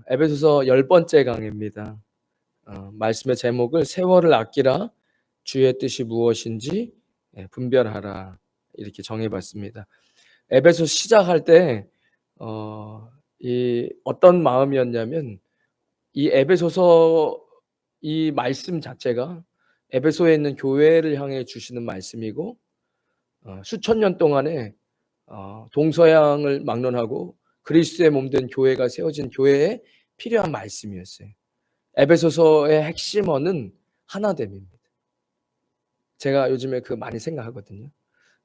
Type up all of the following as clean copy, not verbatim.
에베소서 10번째 강의입니다. 말씀의 제목을 세월을 아끼라 주의 뜻이 무엇인지 분별하라 이렇게 정해봤습니다. 에베소 시작할 때 어떤 마음이었냐면 이 에베소서 이 말씀 자체가 에베소에 있는 교회를 향해 주시는 말씀이고 수천 년 동안에 동서양을 막론하고 그리스도의 몸된 교회가 세워진 교회에 필요한 말씀이었어요. 에베소서의 핵심어는 하나됨입니다. 제가 요즘에 많이 생각하거든요.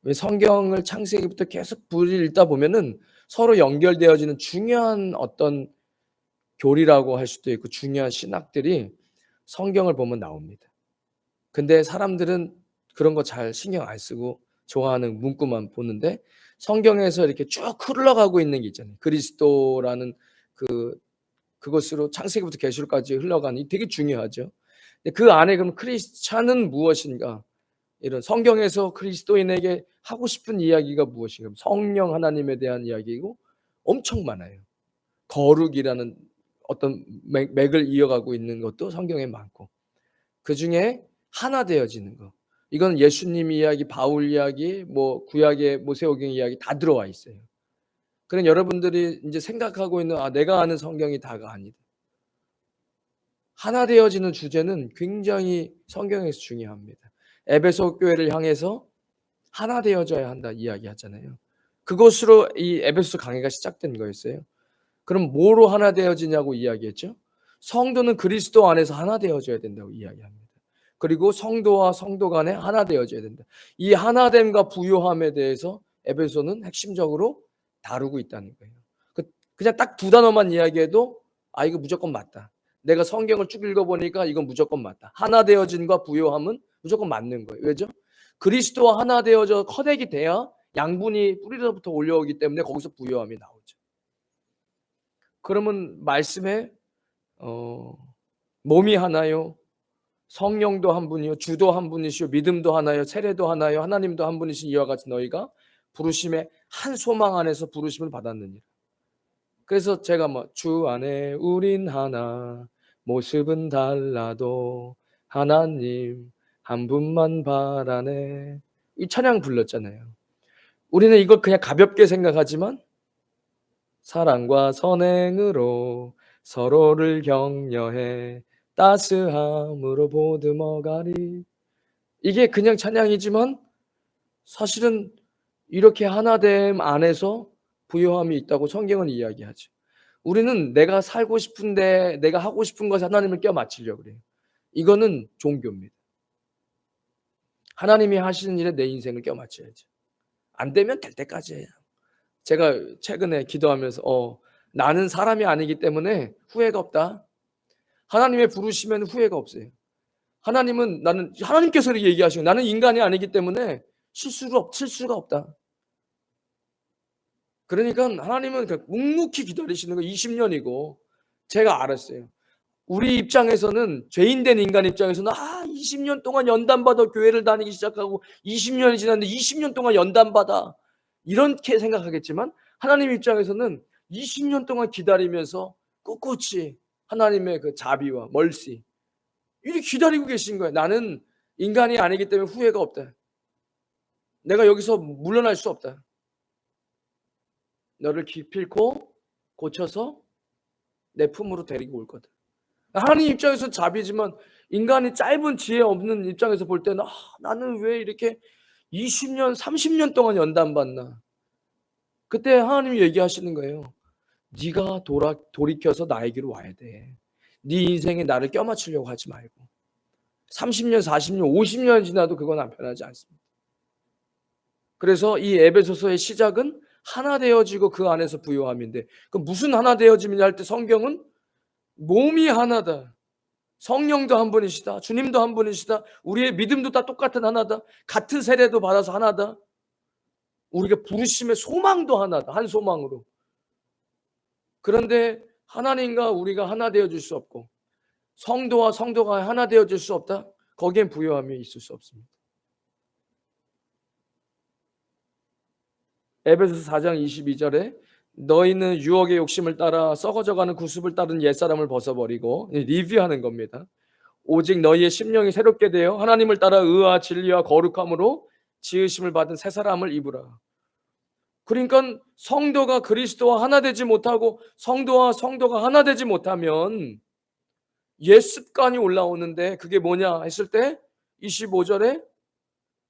왜 성경을 창세기부터 계속 불을 읽다 보면은 서로 연결되어지는 중요한 어떤 교리라고 할 수도 있고 중요한 신학들이 성경을 보면 나옵니다. 근데 사람들은 그런 거 잘 신경 안 쓰고 좋아하는 문구만 보는데 성경에서 이렇게 쭉 흘러가고 있는 게 있잖아요. 그리스도라는 그것으로 창세기부터 계시록까지 흘러가는 이 되게 중요하죠. 그 안에 그럼 크리스찬은 무엇인가? 이런 성경에서 그리스도인에게 하고 싶은 이야기가 무엇인가? 성령 하나님에 대한 이야기고 엄청 많아요. 거룩이라는 어떤 맥을 이어가고 있는 것도 성경에 많고 그 중에 하나 되어지는 거. 이건 예수님 이야기, 바울 이야기, 구약의 모세오경 이야기 다 들어와 있어요. 그럼 여러분들이 이제 생각하고 있는 내가 아는 성경이 다가 아니다. 하나 되어지는 주제는 굉장히 성경에서 중요합니다. 에베소 교회를 향해서 하나 되어져야 한다 이야기하잖아요. 그것으로 이 에베소 강해가 시작된 거였어요. 그럼 뭐로 하나 되어지냐고 이야기했죠. 성도는 그리스도 안에서 하나 되어져야 된다고 이야기합니다. 그리고 성도와 성도 간에 하나 되어져야 된다. 이 하나됨과 부요함에 대해서 에베소는 핵심적으로 다루고 있다는 거예요. 그냥 딱 두 단어만 이야기해도 이거 무조건 맞다. 내가 성경을 쭉 읽어보니까 이건 무조건 맞다. 하나 되어진과 부요함은 무조건 맞는 거예요. 왜죠? 그리스도와 하나 되어져 커넥이 돼야 양분이 뿌리로부터 올려오기 때문에 거기서 부요함이 나오죠. 그러면 말씀에 몸이 하나요? 성령도 한 분이요, 주도 한 분이시요, 믿음도 하나요, 세례도 하나요, 하나님도 한 분이신 이와 같이 너희가 부르심의 한 소망 안에서 부르심을 받았느니라. 그래서 제가 주 안에 우린 하나, 모습은 달라도 하나님 한 분만 바라네. 이 찬양 불렀잖아요. 우리는 이걸 그냥 가볍게 생각하지만 사랑과 선행으로 서로를 격려해 따스함으로 보듬어가리. 이게 그냥 찬양이지만 사실은 이렇게 하나됨 안에서 부요함이 있다고 성경은 이야기하죠. 우리는 내가 살고 싶은데 내가 하고 싶은 것에 하나님을 껴맞추려고 그래요. 이거는 종교입니다. 하나님이 하시는 일에 내 인생을 껴맞춰야죠. 안 되면 될 때까지 해요. 제가 최근에 기도하면서 나는 사람이 아니기 때문에 후회가 없다. 하나님의 부르시면 후회가 없어요. 하나님께서 얘기하시고 나는 인간이 아니기 때문에 실수가 없다. 그러니까 하나님은 묵묵히 기다리시는 거 20년이고 제가 알았어요. 우리 입장에서는 죄인된 인간 입장에서는 20년 동안 연단받아 교회를 다니기 시작하고 20년이 지났는데 20년 동안 연단받아 이렇게 생각하겠지만 하나님 입장에서는 20년 동안 기다리면서 꿋꿋이 하나님의 그 자비와 멀시 이렇게 기다리고 계신 거예요. 나는 인간이 아니기 때문에 후회가 없다. 내가 여기서 물러날 수 없다. 너를 기필코 고쳐서 내 품으로 데리고 올 거다. 하나님 입장에서 자비지만 인간이 짧은 지혜 없는 입장에서 볼 때는 나는 왜 이렇게 20년, 30년 동안 연단받나. 그때 하나님이 얘기하시는 거예요. 네가 돌이켜서 나에게로 와야 돼. 네 인생에 나를 껴맞추려고 하지 말고. 30년, 40년, 50년 지나도 그건 안 편하지 않습니다. 그래서 이 에베소서의 시작은 하나 되어지고 그 안에서 부요함인데 그럼 무슨 하나 되어짐이냐 할 때 성경은 몸이 하나다. 성령도 한 분이시다. 주님도 한 분이시다. 우리의 믿음도 다 똑같은 하나다. 같은 세례도 받아서 하나다. 우리가 부르심의 소망도 하나다. 한 소망으로. 그런데 하나님과 우리가 하나 되어줄 수 없고 성도와 성도가 하나 되어줄 수 없다. 거기엔 부요함이 있을 수 없습니다. 에베소서 4장 22절에 너희는 유혹의 욕심을 따라 썩어져가는 구습을 따른 옛사람을 벗어버리고, 리뷰하는 겁니다. 오직 너희의 심령이 새롭게 되어 하나님을 따라 의와 진리와 거룩함으로 지으심을 받은 새 사람을 입으라. 그러니까 성도가 그리스도와 하나 되지 못하고 성도와 성도가 하나 되지 못하면 옛 습관이 올라오는데, 그게 뭐냐 했을 때 25절에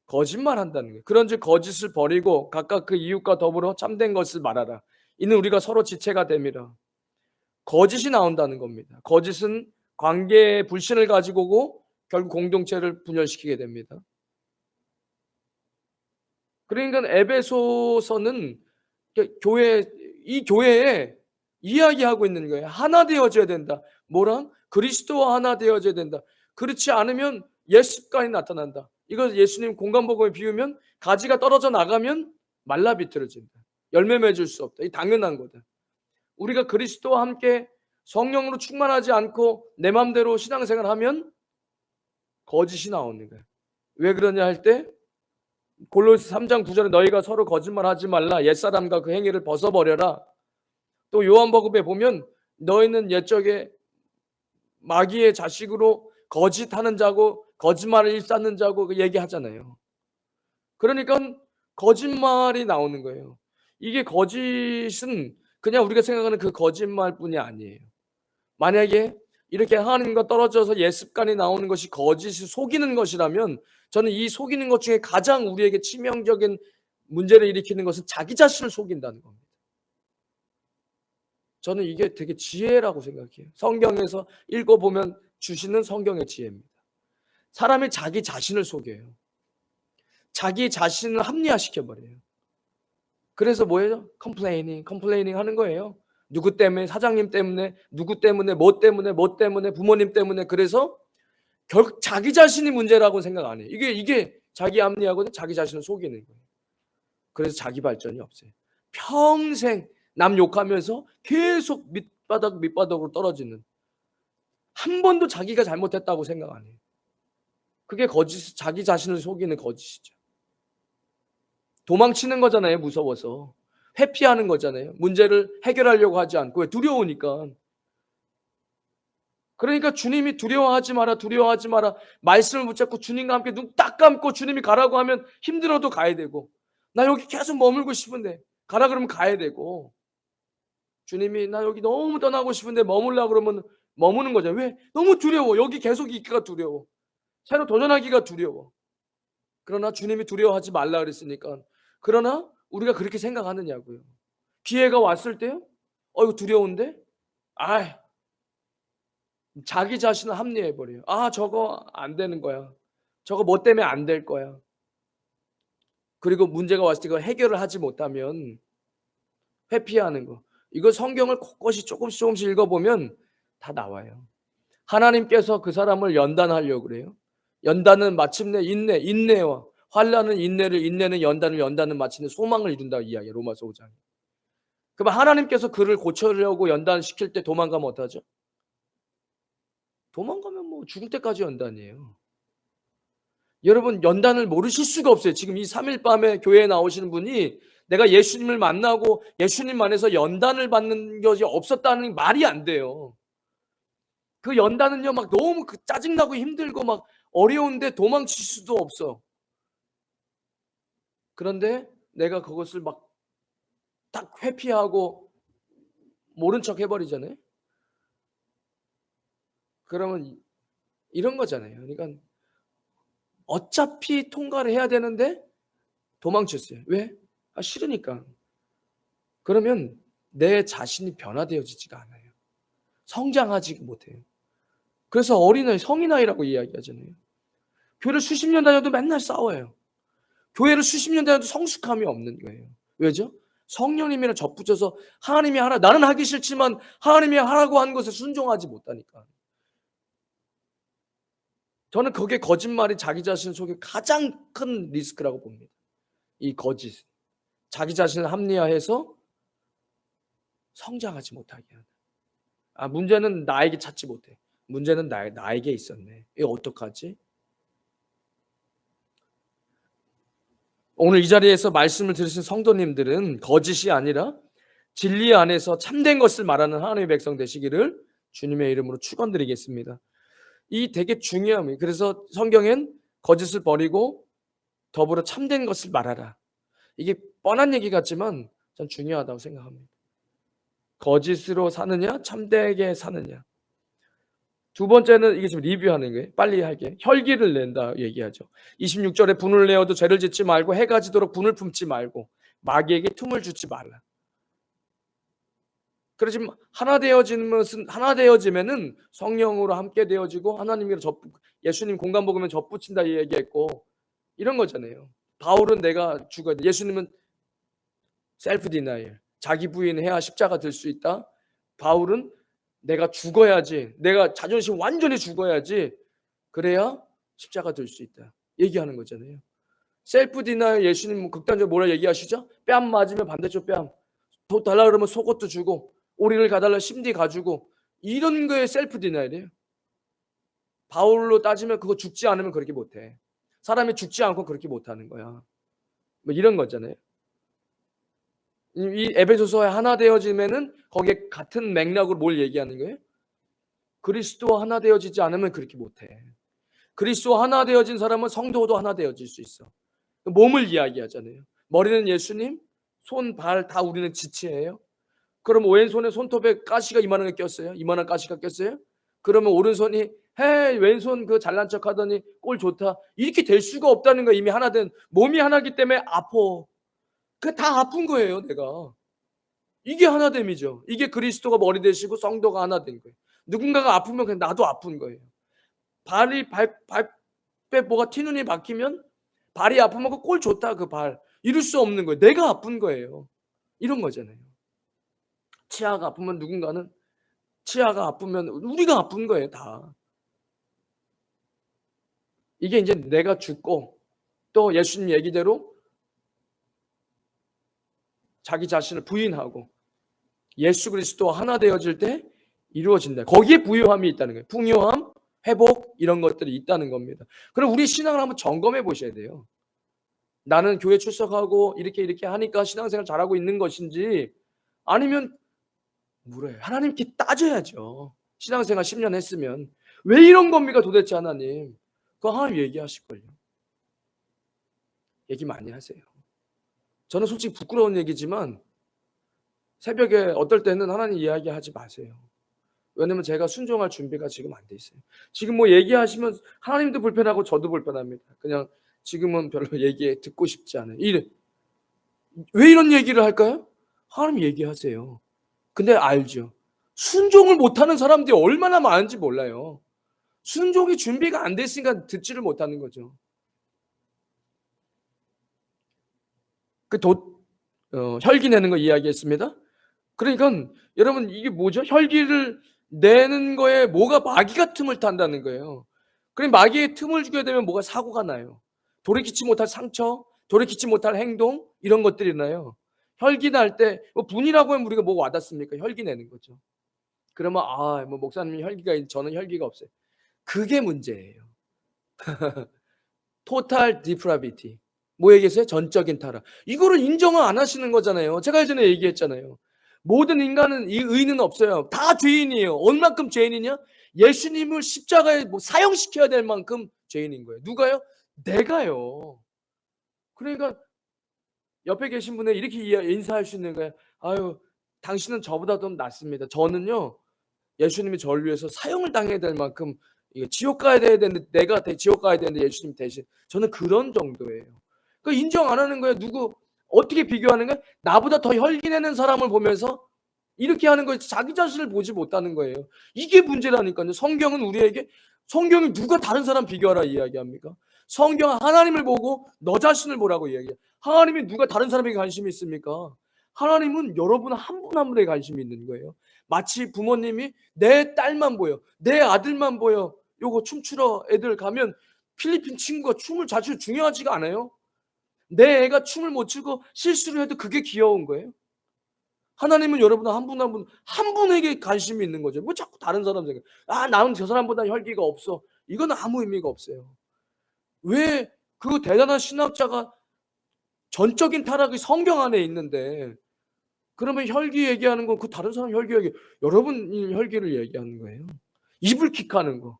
거짓말한다는 거예요. 그런즉 거짓을 버리고 각각 그 이웃과 더불어 참된 것을 말하라. 이는 우리가 서로 지체가 됨이라. 거짓이 나온다는 겁니다. 거짓은 관계의 불신을 가지고 오고 결국 공동체를 분열시키게 됩니다. 그러니까 에베소서는 이 교회에 이야기하고 있는 거예요. 하나 되어져야 된다. 뭐랑? 그리스도와 하나 되어져야 된다. 그렇지 않으면 옛 습관이 나타난다. 이거 예수님 공간복음에 비우면 가지가 떨어져 나가면 말라 비틀어진다. 열매 맺을 수 없다. 이 당연한 거다. 우리가 그리스도와 함께 성령으로 충만하지 않고 내 마음대로 신앙생활을 하면 거짓이 나오는 거야. 왜 그러냐 할 때 골로새 3장 9절에 너희가 서로 거짓말하지 말라. 옛사람과 그 행위를 벗어버려라. 또 요한복음에 보면 너희는 옛적에 마귀의 자식으로 거짓하는 자고 거짓말을 일삼는 자고 그 얘기하잖아요. 그러니까 거짓말이 나오는 거예요. 이게 거짓은 그냥 우리가 생각하는 그 거짓말뿐이 아니에요. 만약에 이렇게 하나님과 떨어져서 옛 습관이 나오는 것이 거짓이 속이는 것이라면, 저는 이 속이는 것 중에 가장 우리에게 치명적인 문제를 일으키는 것은 자기 자신을 속인다는 겁니다. 저는 이게 되게 지혜라고 생각해요. 성경에서 읽어보면 주시는 성경의 지혜입니다. 사람이 자기 자신을 속여요. 자기 자신을 합리화시켜버려요. 그래서 뭐예요? 컴플레이닝 하는 거예요. 누구 때문에, 사장님 때문에, 누구 때문에, 뭐 때문에, 부모님 때문에. 그래서 결국 자기 자신이 문제라고 생각 안 해요. 이게 자기 합리화거든. 자기 자신을 속이는 거예요. 그래서 자기 발전이 없어요. 평생 남 욕하면서 계속 밑바닥으로 떨어지는, 한 번도 자기가 잘못했다고 생각 안 해요. 그게 거짓, 자기 자신을 속이는 거짓이죠. 도망치는 거잖아요. 무서워서. 회피하는 거잖아요. 문제를 해결하려고 하지 않고. 왜? 두려우니까. 그러니까 주님이 두려워하지 마라, 두려워하지 마라. 말씀을 붙잡고 주님과 함께 눈 딱 감고 주님이 가라고 하면 힘들어도 가야 되고, 나 여기 계속 머물고 싶은데 가라 그러면 가야 되고, 주님이 나 여기 너무 떠나고 싶은데 머물라 그러면 머무는 거잖아요. 왜? 너무 두려워. 여기 계속 있기가 두려워. 새로 도전하기가 두려워. 그러나 주님이 두려워하지 말라 그랬으니까. 그러나 우리가 그렇게 생각하느냐고요. 기회가 왔을 때요? 이거 두려운데? 자기 자신을 합리화해버려요. 저거 안 되는 거야. 저거 뭐 때문에 안 될 거야. 그리고 문제가 왔을 때 그걸 해결을 하지 못하면 회피하는 거. 이거 성경을 곳곳이 조금씩 읽어보면 다 나와요. 하나님께서 그 사람을 연단하려고 그래요. 연단은 마침내 인내와 환난은 인내를, 인내는 연단을, 연단은 마침내 소망을 이룬다 이야기예요. 로마서 5장. 그럼 하나님께서 그를 고쳐려고 연단시킬 때 도망가면 어떡하죠? 도망가면 뭐 죽을 때까지 연단이에요. 여러분, 연단을 모르실 수가 없어요. 지금 이 3일 밤에 교회에 나오시는 분이 내가 예수님을 만나고 예수님 안에서 연단을 받는 것이 없었다는 말이 안 돼요. 그 연단은요, 막 너무 짜증나고 힘들고 막 어려운데 도망칠 수도 없어. 그런데 내가 그것을 막 딱 회피하고 모른 척 해버리잖아요. 그러면 이런 거잖아요. 그러니까 어차피 통과를 해야 되는데 도망쳤어요. 왜? 싫으니까. 그러면 내 자신이 변화되어지지가 않아요. 성장하지 못해요. 그래서 어린아이, 성인아이라고 이야기하잖아요. 교회를 수십 년 다녀도 맨날 싸워요. 교회를 수십 년 다녀도 성숙함이 없는 거예요. 왜죠? 성령님이랑 접붙여서 하나님이 하라, 나는 하기 싫지만 하나님이 하라고 한 것에 순종하지 못하니까. 저는 그게 거짓말이 자기 자신 속에 가장 큰 리스크라고 봅니다. 이 거짓. 자기 자신을 합리화해서 성장하지 못하게 하는. 문제는 나에게 찾지 못해. 문제는 나에게 있었네. 이거 어떡하지? 오늘 이 자리에서 말씀을 들으신 성도님들은 거짓이 아니라 진리 안에서 참된 것을 말하는 하나님의 백성 되시기를 주님의 이름으로 축원드리겠습니다. 이 되게 중요합니다. 그래서 성경엔 거짓을 버리고 더불어 참된 것을 말하라. 이게 뻔한 얘기 같지만 전 중요하다고 생각합니다. 거짓으로 사느냐, 참되게 사느냐. 두 번째는 이게 지금 리뷰하는 거예요. 빨리 할게요. 혈기를 낸다 얘기하죠. 26절에 분을 내어도 죄를 짓지 말고 해가 지도록 분을 품지 말고 마귀에게 틈을 주지 말라. 그래서 지금 하나 되어지는 것은 하나 되어지면은 성령으로 함께 되어지고 하나님이랑 예수님 공간 먹으면 접붙인다 얘기했고 이런 거잖아요. 바울은 내가 죽어야 돼. 예수님은 셀프 디나이얼. 자기 부인해야 십자가 들 수 있다. 바울은 내가 죽어야지. 내가 자존심 완전히 죽어야지. 그래야 십자가 들 수 있다. 얘기하는 거잖아요. 셀프 디나이얼 예수님 극단적으로 뭐라 얘기하시죠? 뺨 맞으면 반대쪽 뺨. 더 달라 그러면 속옷도 주고 오리를 가달라 심디 가주고 이런 거에 셀프 디나이얼이에요. 바울로 따지면 그거 죽지 않으면 그렇게 못해. 사람이 죽지 않고 그렇게 못하는 거야. 뭐 이런 거잖아요. 이 에베소서에 하나 되어지면은 거기에 같은 맥락으로 뭘 얘기하는 거예요? 그리스도와 하나 되어지지 않으면 그렇게 못해. 그리스도와 하나 되어진 사람은 성도도 하나 되어질 수 있어. 몸을 이야기하잖아요. 머리는 예수님, 손, 발 다 우리는 지체예요. 그럼 왼손에 손톱에 가시가 이만한 게 꼈어요. 이만한 가시가 꼈어요. 그러면 오른손이 왼손 그 잘난 척 하더니 꼴 좋다. 이렇게 될 수가 없다는 거. 이미 하나 된 몸이 하나기 때문에 아파. 그 다 아픈 거예요, 내가. 이게 하나됨이죠. 이게 그리스도가 머리 되시고 성도가 하나 된 거예요. 누군가가 아프면 그냥 나도 아픈 거예요. 발에 뭐가 티눈이 박히면 발이 아프면 그 꼴 좋다 그 발. 이럴 수 없는 거예요. 내가 아픈 거예요. 이런 거잖아요. 치아가 아프면 누군가는 치아가 아프면 우리가 아픈 거예요, 다. 이게 이제 내가 죽고 또 예수님 얘기대로 자기 자신을 부인하고 예수 그리스도와 하나 되어질 때 이루어진다. 거기에 부요함이 있다는 거예요. 풍요함, 회복 이런 것들이 있다는 겁니다. 그럼 우리 신앙을 한번 점검해 보셔야 돼요. 나는 교회 출석하고 이렇게 하니까 신앙생활 잘하고 있는 것인지 아니면 물어요. 하나님께 따져야죠. 신앙생활 10년 했으면 왜 이런 겁니까 도대체 하나님? 그거 하나님 얘기하실걸요. 얘기 많이 하세요. 저는 솔직히 부끄러운 얘기지만 새벽에 어떨 때는 하나님 이야기하지 마세요. 왜냐면 제가 순종할 준비가 지금 안 돼 있어요. 지금 뭐 얘기하시면 하나님도 불편하고 저도 불편합니다. 그냥 지금은 별로 얘기 듣고 싶지 않아요. 왜 이런 얘기를 할까요? 하나님 얘기하세요. 근데 알죠. 순종을 못하는 사람들이 얼마나 많은지 몰라요. 순종이 준비가 안 됐으니까 듣지를 못하는 거죠. 혈기 내는 거 이야기했습니다. 그러니까 여러분 이게 뭐죠? 혈기를 내는 거에 뭐가 마귀가 틈을 탄다는 거예요. 그럼 마귀의 틈을 주게 되면 뭐가 사고가 나요. 돌이키지 못할 상처, 돌이키지 못할 행동 이런 것들이 나요. 혈기 날 때 뭐 분이라고 하면 우리가 뭐 와닿습니까? 혈기 내는 거죠. 그러면 뭐 목사님이 저는 혈기가 없어요. 그게 문제예요. 토탈 디프라비티. 뭐 얘기했어요? 전적인 타락. 이거를 인정을 안 하시는 거잖아요. 제가 예전에 얘기했잖아요. 모든 인간은 이 의는 없어요. 다 죄인이에요. 얼만큼 죄인이냐? 예수님을 십자가에 사형시켜야 될 만큼 죄인인 거예요. 누가요? 내가요. 그러니까 옆에 계신 분에 이렇게 인사할 수 있는 거예요. 아유, 당신은 저보다 좀 낫습니다. 저는요, 예수님이 저를 위해서 사형을 당해야 될 만큼 지옥 가야 되는데 내가 지옥 가야 되는데 예수님 대신 저는 그런 정도예요. 그 인정 안 하는 거예요. 어떻게 비교하는 거예요? 나보다 더 혈기 내는 사람을 보면서 이렇게 하는 거예요. 자기 자신을 보지 못하는 거예요. 이게 문제라니까요. 성경이 누가 다른 사람 비교하라 이야기합니까? 성경은 하나님을 보고 너 자신을 보라고 이야기해요. 하나님이 누가 다른 사람에게 관심이 있습니까? 하나님은 여러분 한 분 한 분에 관심이 있는 거예요. 마치 부모님이 내 딸만 보여, 내 아들만 보여. 요거 춤추러 애들 가면 필리핀 친구가 춤을 잘 추고 중요하지가 않아요. 내 애가 춤을 못 추고 실수를 해도 그게 귀여운 거예요. 하나님은 여러분 한 분 한 분에게 관심이 있는 거죠. 뭐 자꾸 다른 사람 생각. 나는 저 사람보다 혈기가 없어. 이건 아무 의미가 없어요. 왜 그 대단한 신학자가 전적인 타락이 성경 안에 있는데 그러면 혈기 얘기하는 건 그 다른 사람 혈기 얘기, 여러분이 혈기를 얘기하는 거예요. 이불킥하는 거.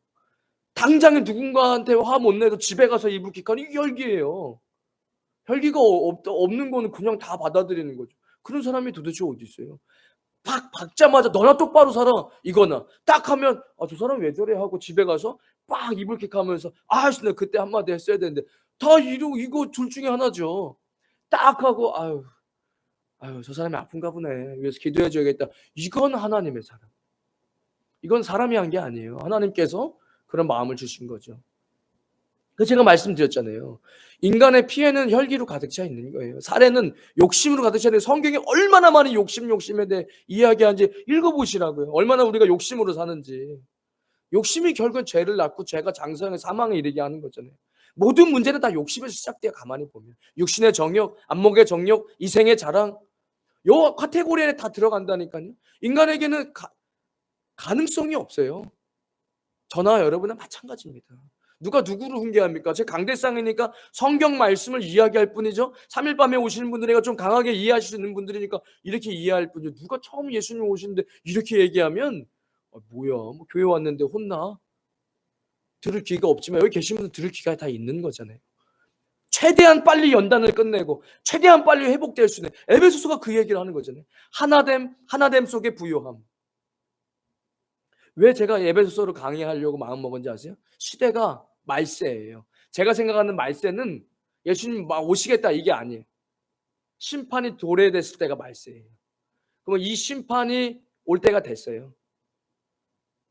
당장에 누군가한테 화 못 내도 집에 가서 이불킥하는 이게 혈기예요. 혈기가 없는 거는 그냥 다 받아들이는 거죠. 그런 사람이 도대체 어디 있어요? 팍 박자마자 "너나 똑바로 살아." 이거나 딱 하면 '아 저 사람 왜 저래?' 하고 집에 가서 빡 이불킥하면서 '아이씨 내가 그때 한마디 했어야 되는데.' 다 이거 둘 중에 하나죠. 딱 하고 '아유 저 사람이 아픈가 보네. 위해서 기도해 줘야겠다.' 이건 하나님의 사랑. 이건 사람이 한 게 아니에요. 하나님께서 그런 마음을 주신 거죠. 그 제가 말씀드렸잖아요. 인간의 피에는 혈기로 가득 차 있는 거예요. 살에는 욕심으로 가득 차 있는, 성경에 얼마나 많은 욕심에 대해 이야기하는지 읽어보시라고요. 얼마나 우리가 욕심으로 사는지. 욕심이 결국은 죄를 낳고 죄가 장성의 사망에 이르게 하는 거잖아요. 모든 문제는 다 욕심에서 시작돼요. 가만히 보면. 육신의 정욕, 안목의 정욕, 이생의 자랑, 요 카테고리에 다 들어간다니까요. 인간에게는 가능성이 없어요. 저나 여러분은 마찬가지입니다. 누가 누구를 훈계합니까? 제 강대상이니까 성경 말씀을 이야기할 뿐이죠. 3일 밤에 오시는 분들이니까 좀 강하게 이해하실 수 있는 분들이니까 이렇게 이해할 뿐이죠. 누가 처음 예수님 오시는데 이렇게 얘기하면 뭐야, 뭐 교회 왔는데 혼나? 들을 귀가 없지만 여기 계신 분들 들을 귀가 다 있는 거잖아요. 최대한 빨리 연단을 끝내고 최대한 빨리 회복될 수 있는, 에베소서가 그 얘기를 하는 거잖아요. 하나됨 속의 부요함. 왜 제가 에베소서를 강의하려고 마음먹은지 아세요? 시대가 말세예요. 제가 생각하는 말세는 예수님 막 오시겠다 이게 아니에요. 심판이 도래됐을 때가 말세예요. 그러면 이 심판이 올 때가 됐어요.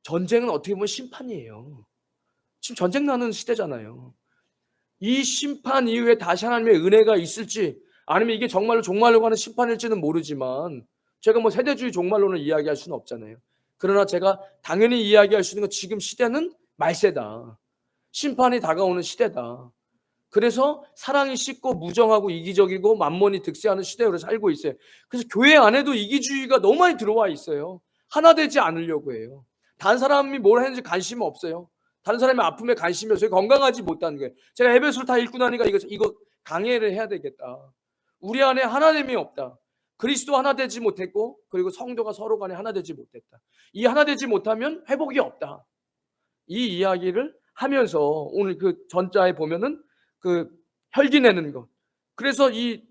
전쟁은 어떻게 보면 심판이에요. 지금 전쟁 나는 시대잖아요. 이 심판 이후에 다시 하나님의 은혜가 있을지, 아니면 이게 정말로 종말로 가는 심판일지는 모르지만, 제가 뭐 세대주의 종말론을 이야기할 수는 없잖아요. 그러나 제가 당연히 이야기할 수 있는 건 지금 시대는 말세다. 심판이 다가오는 시대다. 그래서 사랑이 씻고 무정하고 이기적이고 만몬이 득세하는 시대로 살고 있어요. 그래서 교회 안에도 이기주의가 너무 많이 들어와 있어요. 하나 되지 않으려고 해요. 다른 사람이 뭘 했는지 관심 없어요. 다른 사람의 아픔에 관심이 없어요. 건강하지 못하는 거예요. 제가 에베소를 다 읽고 나니까 이거 강해를 해야 되겠다. 우리 안에 하나됨이 없다. 그리스도 하나 되지 못했고, 그리고 성도가 서로 간에 하나 되지 못했다. 이 하나 되지 못하면 회복이 없다. 이 이야기를 하면서 오늘 그 전자에 보면은 그 혈기 내는 것. 그래서 이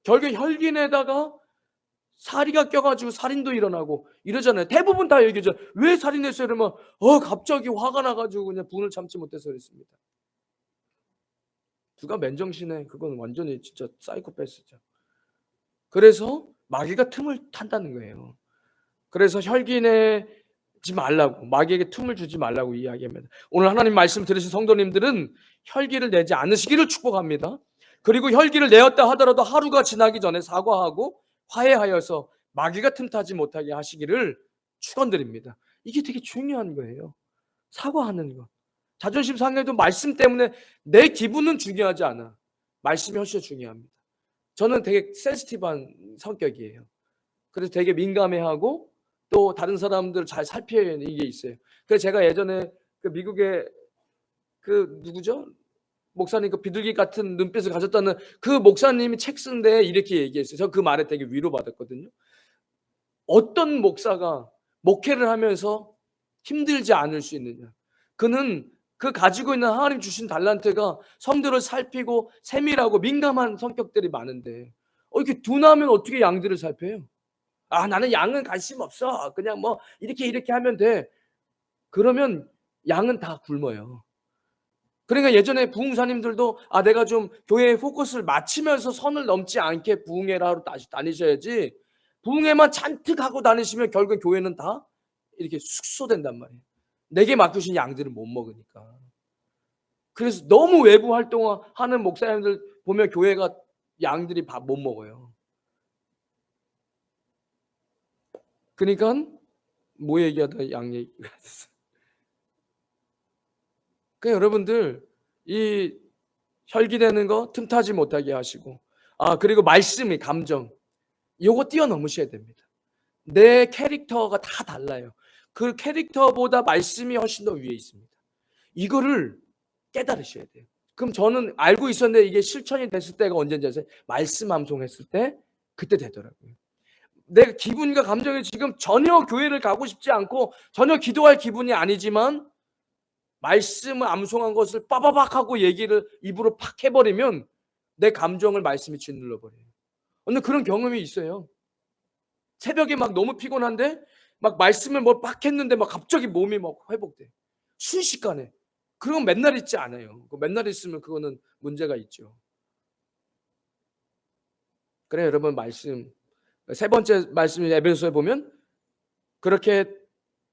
결국 혈기 내다가 사리가 껴가지고 살인도 일어나고 이러잖아요. 대부분 다 얘기죠. 왜 살인했어요? 그러면 갑자기 화가 나가지고 그냥 분을 참지 못해서 그랬습니다. 누가 맨정신에, 그건 완전히 진짜 사이코패스죠. 그래서 마귀가 틈을 탄다는 거예요. 그래서 혈기 내지 말라고, 마귀에게 틈을 주지 말라고 이야기합니다. 오늘 하나님 말씀 들으신 성도님들은 혈기를 내지 않으시기를 축복합니다. 그리고 혈기를 내었다 하더라도 하루가 지나기 전에 사과하고 화해하여서 마귀가 틈타지 못하게 하시기를 축원드립니다. 이게 되게 중요한 거예요. 사과하는 것. 자존심 상해도 말씀 때문에 내 기분은 중요하지 않아. 말씀이 훨씬 중요합니다. 저는 되게 센시티브한 성격이에요. 그래서 되게 민감해하고 또 다른 사람들을 잘 살펴야 하는 이게 있어요. 그래서 제가 예전에 그 미국의 그 누구죠? 목사님, 그 비둘기 같은 눈빛을 가졌다는 그 목사님이 책 쓴 데 이렇게 얘기했어요. 저 그 말에 되게 위로받았거든요. 어떤 목사가 목회를 하면서 힘들지 않을 수 있느냐? 그는 그 가지고 있는 하나님 주신 달란트가 성도를 살피고 세밀하고 민감한 성격들이 많은데 이렇게 둔하면 어떻게 양들을 살펴요? 나는 양은 관심 없어. 그냥 뭐 이렇게 하면 돼. 그러면 양은 다 굶어요. 그러니까 예전에 부흥사님들도 내가 좀 교회의 포커스를 맞추면서 선을 넘지 않게 부흥회를 하러 다시 다니셔야지, 부흥회만 잔뜩 하고 다니시면 결국엔 교회는 다 이렇게 숙소된단 말이에요. 내게 맡기신 양들을 못 먹으니까. 그래서 너무 외부 활동하는 목사님들 보면 교회가 양들이 밥 못 먹어요. 그러니까 뭐 얘기하다 양 얘기가 됐어. 그러니까 여러분들 이 혈기되는 거 틈타지 못하게 하시고, 그리고 말씀이 감정, 요거 뛰어넘으셔야 됩니다. 내 캐릭터가 다 달라요. 그 캐릭터보다 말씀이 훨씬 더 위에 있습니다. 이거를 깨달으셔야 돼요. 그럼 저는 알고 있었는데 이게 실천이 됐을 때가 언제인지 아세요? 말씀 암송했을 때 그때 되더라고요. 내 기분과 감정이 지금 전혀 교회를 가고 싶지 않고 전혀 기도할 기분이 아니지만 말씀을 암송한 것을 빠바박 하고 얘기를 입으로 팍 해버리면 내 감정을 말씀이 짓눌러 버려요. 오늘 그런 경험이 있어요. 새벽에 막 너무 피곤한데 막 말씀을 뭐 막 했는데 막 갑자기 몸이 막 회복돼. 순식간에. 그건 맨날 있지 않아요. 맨날 있으면 그거는 문제가 있죠. 그래 여러분 말씀 세 번째 말씀 에베소서에 보면 그렇게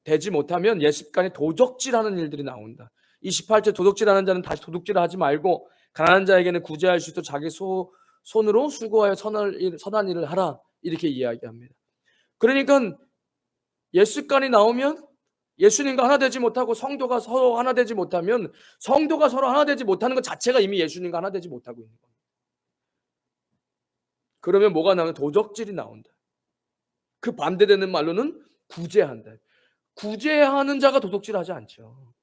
되지 못하면 옛 습관에 도적질하는 일들이 나온다. 28절 도둑질하는 자는 다시 도둑질을 하지 말고 가난한 자에게는 구제할 수 있도록 자기 손으로 수고하여 선한 일을 하라 이렇게 이야기합니다. 그러니까 옛 습관이 나오면 예수님과 하나 되지 못하고 성도가 서로 하나 되지 못하면 성도가 서로 하나 되지 못하는 것 자체가 이미 예수님과 하나 되지 못하고 있는 겁니다. 그러면 뭐가 나오면 도적질이 나온다. 그 반대되는 말로는 구제한다. 구제하는 자가 도둑질하지 않죠.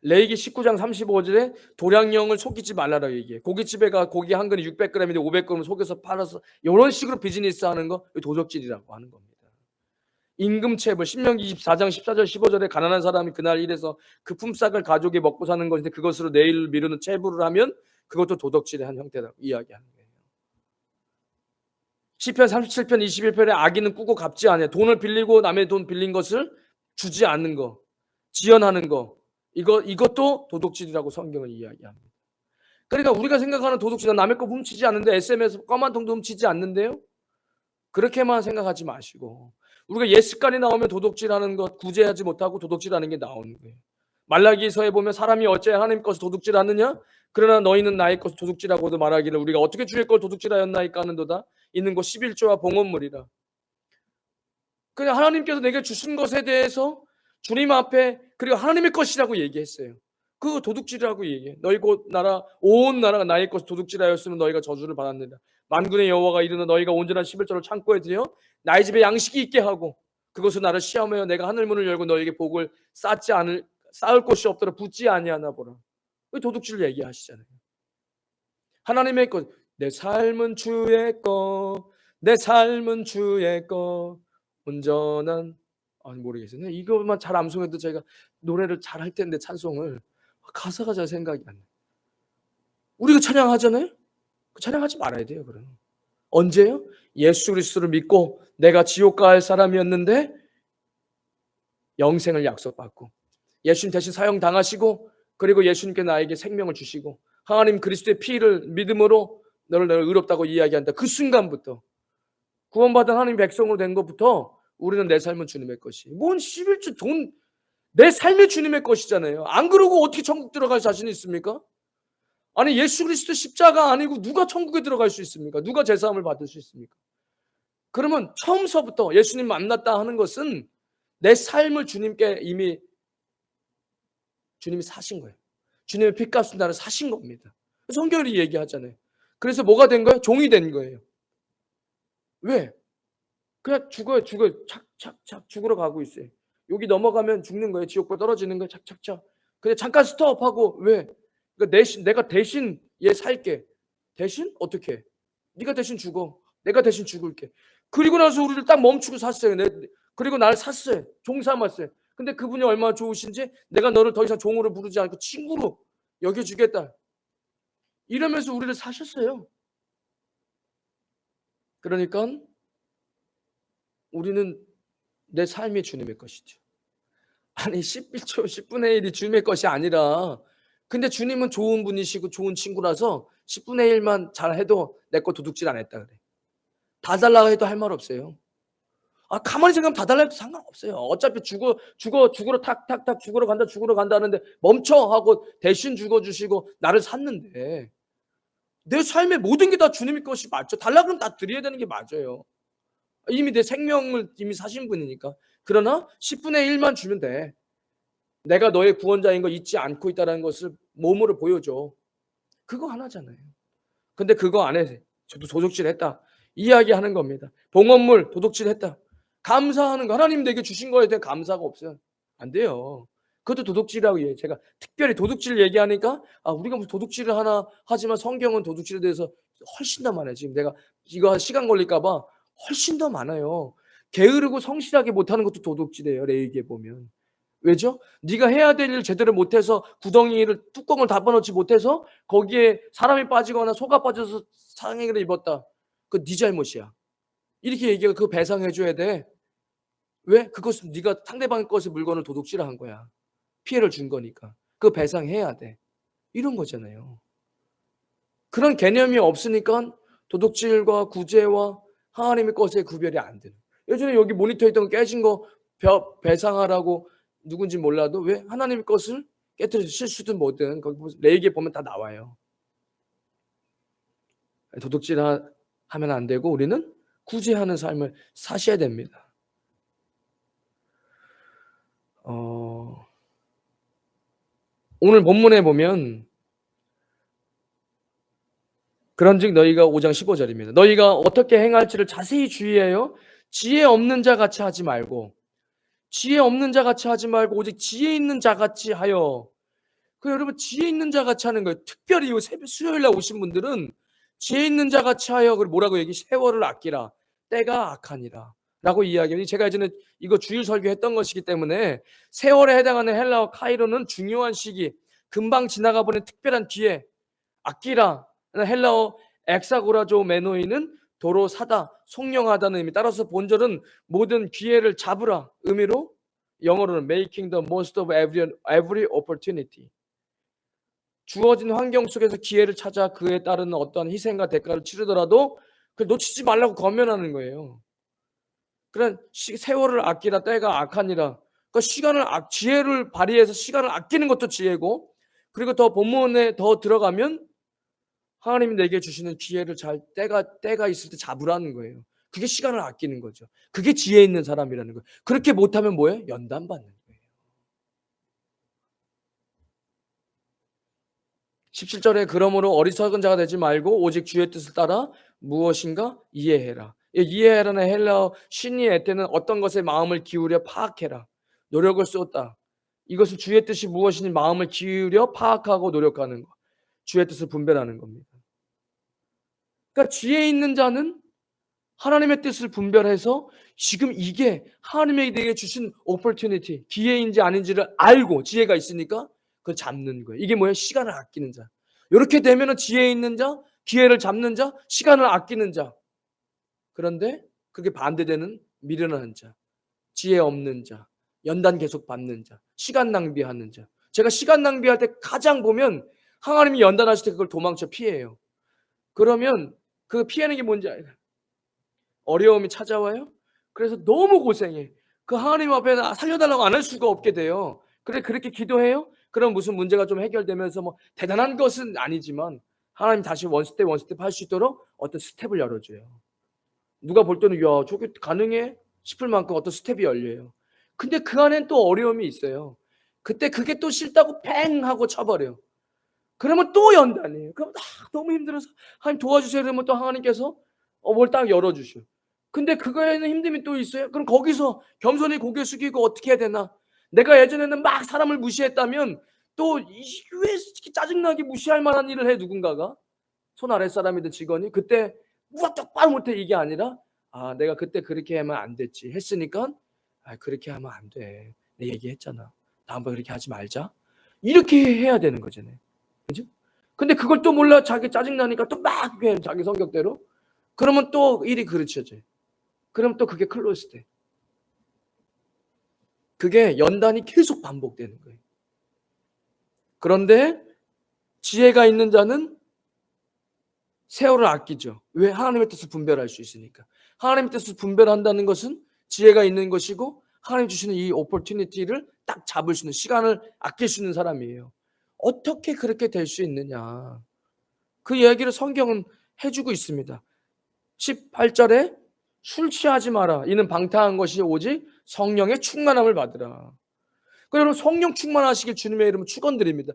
레위기 19장 35절에 도량령을 속이지 말라라고 얘기해. 고깃집에 가 고기 한 근에 600g인데 500g을 속여서 팔아서 이런 식으로 비즈니스 하는 거 도적질이라고 하는 겁니다. 임금체불 신명기 24장 14절 15절에 가난한 사람이 그날 일해서 그 품삯을 가족이 먹고 사는 것인데 그것으로 내일을 미루는 체불을 하면 그것도 도덕질의 한 형태라고 이야기하는 거예요. 시편 37편 21편에 악인은 꾸고 갚지 않아요. 돈을 빌리고 남의 돈 빌린 것을 주지 않는 거, 지연하는 거 이것도 도둑질이라고 성경은 이야기합니다. 그러니까 우리가 생각하는 도둑질은 남의 거 훔치지 않는데 SM에서 껌한 통도 훔치지 않는데요. 그렇게만 생각하지 마시고 우리가 옛 습관이 나오면 도둑질하는 것 구제하지 못하고 도둑질하는 게 나오는 거예요. 말라기서에 보면 사람이 어째 하나님 것을 도둑질하느냐? 그러나 너희는 나의 것을 도둑질하고도 말하기를 우리가 어떻게 주의 걸 도둑질하였나이까 하는도다. 있는 것 11조와 봉헌물이라. 그냥 하나님께서 내게 주신 것에 대해서 주님 앞에 그리고 하나님의 것이라고 얘기했어요. 그거 도둑질이라고 얘기해. 너희 곧 나라 온 나라가 나의 것을 도둑질하였으면 너희가 저주를 받았느니라. 만군의 여호와가 이르는 너희가 온전한 11조를 창고에 들여 나의 집에 양식이 있게 하고 그것을 나를 시험하여 내가 하늘 문을 열고 너희에게 복을 쌓을 곳이 없도록 붙지 아니하나 보라. 왜 도둑질 얘기하시잖아요. 하나님의 것, 내 삶은 주의 것, 내 삶은 주의 것, 온전한 모르겠어요. 이것만 잘 암송해도 제가 노래를 잘 할 텐데 찬송을 가사가 잘 생각이 안 나요. 우리가 찬양하잖아요. 찬양하지 말아야 돼요. 그러면 언제요? 예수 그리스도를 믿고 내가 지옥 갈 사람이었는데 영생을 약속받고 예수님 대신 사형 당하시고 그리고 예수님께 나에게 생명을 주시고 하나님 그리스도의 피를 믿음으로 너를 내가 의롭다고 이야기한다. 그 순간부터 구원받은 하나님 백성으로 된 것부터 우리는 내 삶은 주님의 것이. 뭔 11조 돈 내 삶이 주님의 것이잖아요. 안 그러고 어떻게 천국 들어갈 자신이 있습니까? 아니 예수 그리스도 십자가 아니고 누가 천국에 들어갈 수 있습니까? 누가 제사함을 받을 수 있습니까? 그러면 처음서부터 예수님 만났다 하는 것은 내 삶을 주님께 이미 주님이 사신 거예요. 주님의 피값은 나를 사신 겁니다. 성경이 얘기하잖아요. 그래서 뭐가 된 거예요? 종이 된 거예요. 왜? 그냥 죽어요. 착착착 죽으러 가고 있어요. 여기 넘어가면 죽는 거예요. 지옥불 떨어지는 거예요. 착착착. 근데 잠깐 스톱하고 왜? 그러니까 내가 대신 얘 살게. 대신 어떻게? 네가 대신 죽어. 내가 대신 죽을게. 그리고 나서 우리를 딱 멈추고 샀어요. 그리고 나를 샀어요. 종 삼았어요. 근데 그분이 얼마나 좋으신지 내가 너를 더 이상 종으로 부르지 않고 친구로 여겨주겠다. 이러면서 우리를 사셨어요. 그러니까 우리는 내 삶이 주님의 것이죠. 아니 11조 10분의 1이 주님의 것이 아니라 근데 주님은 좋은 분이시고 좋은 친구라서 10분의 1만 잘해도 내 거 도둑질 안 했다 그래. 다 달라고 해도 할 말 없어요. 가만히 생각하면 다 달라고 해도 상관없어요. 어차피 죽으러 탁탁탁 죽으러 간다 하는데 멈춰 하고 대신 죽어주시고 나를 샀는데 내 삶의 모든 게 다 주님의 것이 맞죠. 달라 그러면 다 드려야 되는 게 맞아요. 이미 내 생명을 이미 사신 분이니까. 그러나 10분의 1만 주면 돼. 내가 너의 구원자인 거 잊지 않고 있다는 것을 몸으로 보여줘. 그거 하나잖아요. 근데 그거 안에 저도 도둑질했다. 이야기하는 겁니다. 봉헌물 도둑질했다. 감사하는 거. 하나님 내게 주신 거에 대한 감사가 없어요. 안 돼요. 그것도 도둑질이라고 해요. 제가 특별히 도둑질 얘기하니까 우리가 무슨 도둑질을 하나 하지만 성경은 도둑질에 대해서 훨씬 더 많아요. 지금 내가 이거 시간 걸릴까 봐 훨씬 더 많아요. 게으르고 성실하게 못하는 것도 도둑질이에요, 레위기에 보면. 왜죠? 네가 해야 될 일 제대로 못해서 구덩이를 뚜껑을 닫아 놓지 못해서 거기에 사람이 빠지거나 소가 빠져서 상해를 입었다. 그건 네 잘못이야. 이렇게 얘기하고 그거 배상해 줘야 돼. 왜? 그것은 네가 상대방 것의 물건을 도둑질한 거야. 피해를 준 거니까. 그거 배상해야 돼. 이런 거잖아요. 그런 개념이 없으니까 도둑질과 구제와 하나님의 것의 구별이 안 되는. 예전에 여기 모니터 있던 거 깨진 거 배상하라고 누군지 몰라도 왜 하나님의 것을 깨뜨려서 실수든 뭐든 거기 레위기에 보면 다 나와요. 하면 안 되고 우리는 구제하는 삶을 사셔야 됩니다. 오늘 본문에 보면 그런즉 너희가 5장 15절입니다. 너희가 어떻게 행할지를 자세히 주의하여 지혜 없는 자 같이 하지 말고 오직 지혜 있는 자 같이 하여. 여러분 지혜 있는 자 같이 하는 거예요. 특별히 이 수요일 날 오신 분들은 지혜 있는 자 같이 하여. 그리고 뭐라고 얘기? 세월을 아끼라. 때가 악하니라. 라고 이야기해요. 제가 예전에 이거 주일 설교했던 것이기 때문에 세월에 해당하는 헬라어 카이로는 중요한 시기, 금방 지나가 버린 특별한 기회. 아끼라. 헬라어 엑사고라조 메노이는 도로 사다, 속령하다는 의미. 따라서 본절은 모든 기회를 잡으라 의미로 영어로는 making the most of every opportunity. 주어진 환경 속에서 기회를 찾아 그에 따르는 어떠한 희생과 대가를 치르더라도 그걸 놓치지 말라고 권면하는 거예요. 그런 세월을 아끼라 때가 악하니라. 그러니까 지혜를 발휘해서 시간을 아끼는 것도 지혜고, 그리고 더 본문에 더 들어가면 하나님이 내게 주시는 기회를 때가 있을 때 잡으라는 거예요. 그게 시간을 아끼는 거죠. 그게 지혜 있는 사람이라는 거예요. 그렇게 못하면 뭐예요? 연단받는 거예요. 17절에 그러므로 어리석은 자가 되지 말고 오직 주의 뜻을 따라 무엇인가 이해해라. 이해해라는 헬라어 신이의 때는 어떤 것에 마음을 기울여 파악해라. 노력을 쏟다. 이것은 주의 뜻이 무엇인지 마음을 기울여 파악하고 노력하는 것. 주의 뜻을 분별하는 겁니다. 그러니까 지혜 있는 자는 하나님의 뜻을 분별해서 지금 이게 하나님이 내게 주신 opportunity, 기회인지 아닌지를 알고 지혜가 있으니까 그걸 잡는 거예요. 이게 뭐예요? 시간을 아끼는 자. 이렇게 되면은 지혜 있는 자, 기회를 잡는 자, 시간을 아끼는 자. 그런데 그게 반대되는 미련한 자, 지혜 없는 자, 연단 계속 받는 자, 시간 낭비하는 자. 제가 시간 낭비할 때 가장 보면 하나님이 연단하실 때 그걸 도망쳐 피해요. 그러면 그 피하는 게 뭔지 알아요? 어려움이 찾아와요. 그래서 너무 고생해. 그 하나님 앞에 살려달라고 안 할 수가 없게 돼요. 그렇게 기도해요. 그럼 무슨 문제가 좀 해결되면서 뭐 대단한 것은 아니지만 하나님 다시 원스텝 할 수 있도록 어떤 스텝을 열어줘요. 누가 볼 때는 야 저게 가능해? 싶을 만큼 어떤 스텝이 열려요. 근데 그 안엔 또 어려움이 있어요. 그때 그게 또 싫다고 팽 하고 쳐버려요. 그러면 또 연단이에요. 그럼 너무 힘들어서 하나님 도와주세요. 그러면 또 하나님께서 뭘 딱 열어주셔. 근데 그거에는 힘듦이 또 있어요. 그럼 거기서 겸손히 고개 숙이고 어떻게 해야 되나? 내가 예전에는 막 사람을 무시했다면 또 왜 이렇게 짜증나게 무시할 만한 일을 해 누군가가? 손 아랫사람이든 직원이. 그때 누가 똑바로 못해 이게 아니라 내가 그때 그렇게 하면 안 됐지 했으니까 그렇게 하면 안 돼. 내가 얘기했잖아. 다음번에 그렇게 하지 말자. 이렇게 해야 되는 거잖아요. 그죠? 근데 그걸 또 몰라. 자기 짜증나니까 또 막 해 자기 성격대로. 그러면 또 일이 그르쳐져요. 그럼 또 그게 클로즈 돼. 그게 연단이 계속 반복되는 거예요. 그런데 지혜가 있는 자는 세월을 아끼죠. 왜? 하나님의 뜻을 분별할 수 있으니까. 하나님의 뜻을 분별한다는 것은 지혜가 있는 것이고 하나님 주시는 이 오퍼튜니티를 딱 잡을 수 있는 시간을 아낄 수 있는 사람이에요. 어떻게 그렇게 될 수 있느냐. 그 이야기를 성경은 해주고 있습니다. 18절에 술 취하지 마라. 이는 방탕한 것이 오직 성령의 충만함을 받으라. 여러분 성령 충만하시길 주님의 이름으로 축원드립니다.